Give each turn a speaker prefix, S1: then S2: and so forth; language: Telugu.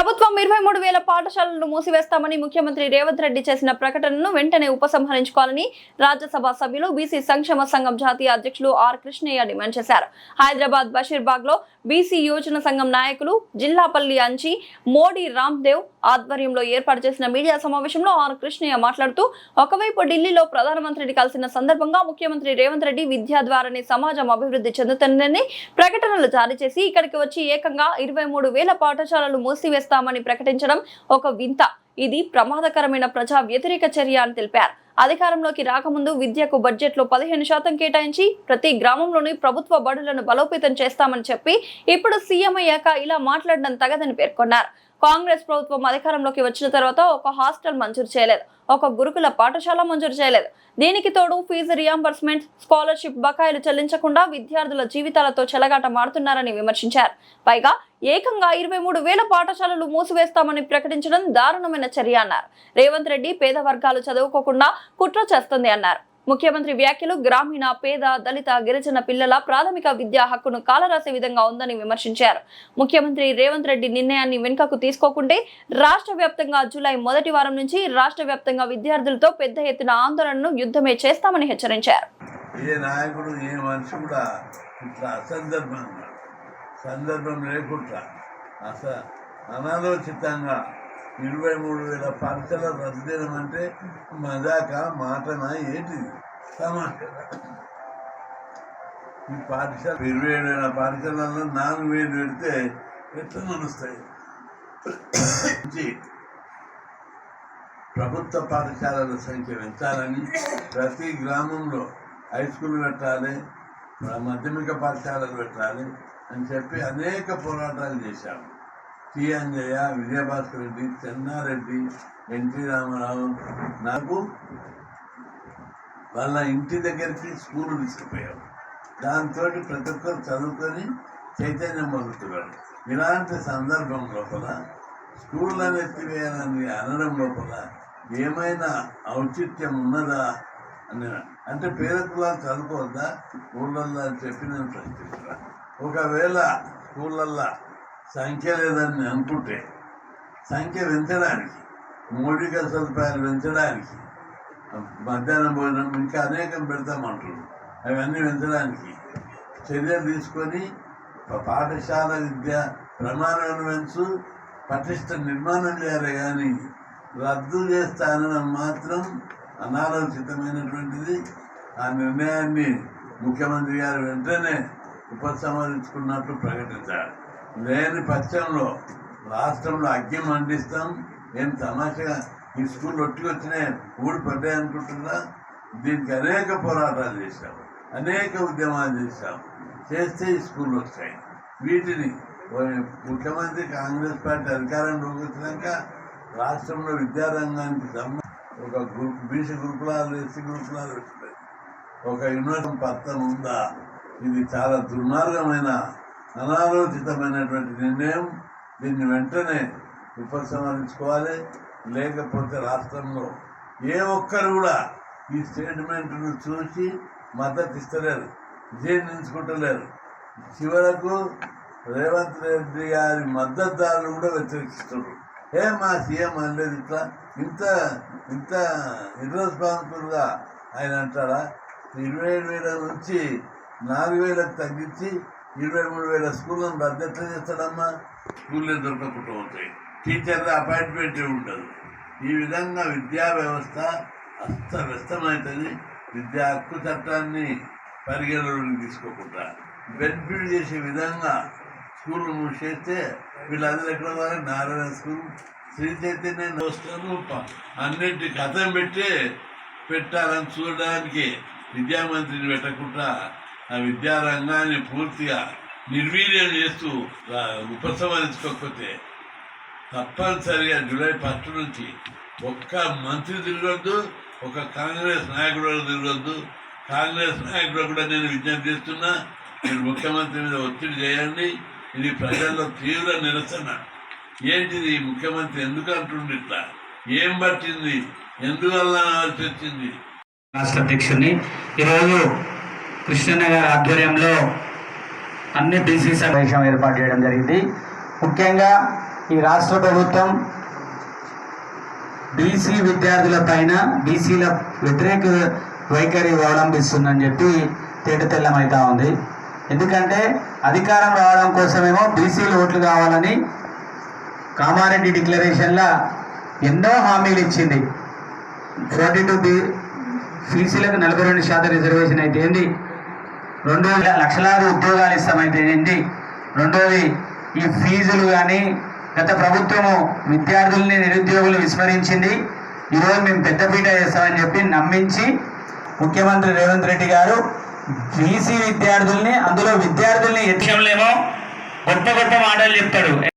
S1: ప్రభుత్వం 23,000 పాఠశాలలను మూసివేస్తామని ముఖ్యమంత్రి రేవంత్ రెడ్డి చేసిన ప్రకటనను వెంటనే ఉపసంహరించుకోవాలని రాజ్యసభ సభ్యులు బీసీ సంక్షేమ సంఘం జాతీయ అధ్యక్షులు ఆర్ కృష్ణయ్య డిమాండ్ చేశారు. హైదరాబాద్ బషీర్బాగ్ లో బీసీ యోజన సంఘం నాయకులు జిల్లాపల్లి అంచి మోడీ రామ్దేవ్ ఆధ్వర్యంలో ఏర్పాటు చేసిన మీడియా సమావేశంలో ఆర్ కృష్ణయ్య మాట్లాడుతూ, ఒకవైపు ఢిల్లీలో ప్రధానమంత్రిని కలిసిన సందర్భంగా ముఖ్యమంత్రి రేవంత్ రెడ్డి విద్యా ద్వారానే సమాజం అభివృద్ధి చెందుతుందని ప్రకటనలు జారీ చేసి ఇక్కడికి వచ్చి ఏకంగా 23,000 పాఠశాలలు మూసివేస్తామని ప్రకటించడం ఒక వింత. ఇది ప్రమాదకరమైన ప్రజా వ్యతిరేక చర్య అని తెలిపారు. అధికారంలోకి రాకముందు విద్యకు బడ్జెట్ లో 15% కేటాయించి ప్రతి గ్రామంలోని ప్రభుత్వ బడులను బలోపేతం చేస్తామని చెప్పి ఇప్పుడు సీఎం అయ్యాక ఇలా మాట్లాడడం తగదని పేర్కొన్నారు. కాంగ్రెస్ ప్రభుత్వం అధికారంలోకి వచ్చిన తర్వాత ఒక హాస్టల్ మంజూరు చేయలేదు, ఒక గురుకుల పాఠశాల మంజూరు చేయలేదు. దీనికి తోడు ఫీజు రియంబర్స్మెంట్, స్కాలర్షిప్ బకాయిలు చెల్లించకుండా విద్యార్థుల జీవితాలతో చెలగాట మారుతున్నారని విమర్శించారు. పైగా ఏకంగా 23,000 పాఠశాలలు మూసివేస్తామని ప్రకటించడం దారుణమైన చర్య అన్నారు. రేవంత్ రెడ్డి పేద వర్గాలు చదువుకోకుండా కుట్ర చేస్తుంది అన్నారు. ముఖ్యమంత్రి వ్యాఖ్యలు గ్రామీణ, పేద, దళిత, గిరిజన పిల్లల ప్రాథమిక విద్యా హక్కును కాలరాసే విధంగా ఉందని విమర్శించారు. ముఖ్యమంత్రి రేవంత్ రెడ్డి నిర్ణయాన్ని వెనుకకు తీసుకోకుంటే రాష్ట్ర వ్యాప్తంగా జూలై మొదటి వారం నుంచి రాష్ట్ర వ్యాప్తంగా విద్యార్థులతో పెద్ద ఎత్తున ఆందోళనను యుద్ధమే చేస్తామని హెచ్చరించారు.
S2: సందర్భం లేకుండా అనాలోచితంగా 23,000 పాఠశాలలు రద్దు చేయడం అంటే మజాక మాటనా ఏంటిది? సమాచారం ఈ పాఠశాల 27,000 పాఠశాలలో 4,000 పెడితే ఎట్లా నడుస్తాయి? ప్రభుత్వ పాఠశాలల సంఖ్య పెంచాలని, ప్రతి గ్రామంలో హై స్కూల్ పెట్టాలి, మాధ్యమిక పాఠశాలలు పెట్టాలి అని చెప్పి అనేక పోరాటాలు చేశాము. టి అంజయ్య, విజయభాస్కర్ రెడ్డి, చెన్నారెడ్డి, ఎన్టీ రామారావు నాకు వాళ్ళ ఇంటి దగ్గరికి స్కూల్ తీసుకుపోయాం. దాంతో ప్రతి ఒక్కరు చదువుకొని చైతన్యం పొందుతున్నారు. ఇలాంటి సందర్భం లోపల స్కూళ్ళని ఎత్తివేయాలని అనడం లోపల ఏమైనా ఔచిత్యం ఉన్నదా అని, అంటే పేద కులాలు చదువుకోవద్దా ఊళ్ళల్లో అని చెప్పి నేను ప్రశ్నిస్తున్నాను. ఒకవేళ స్కూళ్ళల్లో సంఖ్య లేదని అనుకుంటే సంఖ్య పెంచడానికి, మౌలిక సదుపాయాలు పెంచడానికి, మధ్యాహ్నం భోజనం ఇంకా అనేకం పెడతామంటున్నారు, అవన్నీ పెంచడానికి చర్యలు తీసుకొని పాఠశాల విద్య ప్రమాణాలను పెంచు, పటిష్ట నిర్మాణం చేయాలి. కానీ రద్దు చేస్తానడం మాత్రం అనాలోచితమైనటువంటిది. ఆ నిర్ణయాన్ని ముఖ్యమంత్రి గారు వెంటనే ఉపసంహరించుకున్నట్లు ప్రకటించారు. లేని పక్షంలో రాష్ట్రంలో అగ్గి మండిస్తాం. ఏం తమాషగా ఈ స్కూల్ ఒట్టుకొచ్చినాయి, ఊడిపడ్డాయి అనుకుంటున్నా? దీనికి అనేక పోరాటాలు చేశాం, అనేక ఉద్యమాలు చేశాం. చేస్తే ఈ స్కూల్ వస్తాయి. వీటిని ముఖ్యమంత్రి కాంగ్రెస్ పార్టీ అధికారంలోకి వచ్చినాక రాష్ట్రంలో విద్యారంగానికి ఒక బీసీ గురుకులాలు, ఎస్సీ గురుకులాలు వచ్చినాయి. ఒక యూనివర్సిటీ పత్రం ఉందా? ఇది చాలా దుర్మార్గమైన, అనాలోచితమైనటువంటి నిర్ణయం. దీన్ని వెంటనే ఉపసంహరించుకోవాలి. లేకపోతే రాష్ట్రంలో ఏ ఒక్కరు కూడా ఈ స్టేట్మెంట్ను చూసి మద్దతు ఇస్తలేరు, జీర్ణించుకుంటలేరు. చివరకు రేవంత్ రెడ్డి గారి మద్దతుదారులు కూడా వ్యతిరేకిస్తున్నారు. మా సీఎం అనలేదు ఇట్లా, ఇంత ఇంత ఇర్రెస్పాన్సిబుల్గా ఆయన అంటారా? 27,000 నుంచి 4,000 తగ్గించి 23,000 స్కూళ్ళను రద్దు ఎట్లా చేస్తాడమ్మా? స్కూళ్ళే దొరకకుండా ఉంటాయి, టీచర్ల అపాయింట్మెంట్ ఉండదు. ఈ విధంగా విద్యా వ్యవస్థ అస్తవ్యస్తమవుతుంది. విద్యా హక్కు చట్టాన్ని పరిగణలోకి తీసుకోకుండా బెనిఫిట్ చేసే విధంగా స్కూళ్ళు మూసేస్తే వీళ్ళందరూ ఎక్కడ వారు నారాయణ స్కూల్, శ్రీ చైతన్య వస్తారు, అన్నింటి కథం పెట్టాలని చూడడానికి విద్యామంత్రిని పెట్టకుండా ఆ విద్యారంగాన్ని పూర్తిగా నిర్వీర్యం చేస్తూ ఉపసంహరించుకోకపోతే తప్పనిసరిగా జూలై 1 నుంచి ఒక్క మంత్రి తిరగద్దు, ఒక కాంగ్రెస్ నాయకుడు తిరగద్దు. కాంగ్రెస్ నాయకుడు కూడా నేను విజ్ఞప్తి చేస్తున్నా, మీరు ముఖ్యమంత్రి మీద ఒత్తిడి చేయండి. ఇది ప్రజల్లో తీవ్ర నిరసన. ఏంటిది? ముఖ్యమంత్రి ఎందుకు అంటుండి ఇట్లా? ఏం పట్టింది? ఎందువల్ల అనాల్సి వచ్చింది?
S3: రాష్ట్ర అధ్యక్షుడిని ఈరోజు కృష్ణన్న గారి ఆధ్వర్యంలో అన్ని బీసీ సమావేశం ఏర్పాటు చేయడం జరిగింది. ముఖ్యంగా ఈ రాష్ట్ర ప్రభుత్వం బీసీ విద్యార్థుల పైన బీసీల వ్యతిరేక వైఖరి అవలంబిస్తుందని చెప్పి తేటతెల్లమైతా ఉంది. ఎందుకంటే అధికారం రావడం కోసమేమో బీసీలు ఓట్లు కావాలని కామారెడ్డి డిక్లరేషన్లో ఎన్నో హామీలు ఇచ్చింది. 42 బీసీలకు 42% రిజర్వేషన్ అయితే ఏంది, 2 లక్షలాది ఉద్యోగాలు ఇస్తామైతే ఏంది, రెండోది ఈ ఫీజులు కానీ గత ప్రభుత్వము విద్యార్థుల్ని నిరుద్యోగులు విస్మరించింది. ఈరోజు మేము పెద్దపీట చేస్తామని చెప్పి నమ్మించి ముఖ్యమంత్రి రేవంత్ రెడ్డి గారు బీసీ విద్యార్థుల్ని, అందులో విద్యార్థుల్ని విషయంలో గొప్ప గొప్ప మాటలు చెప్తాడు.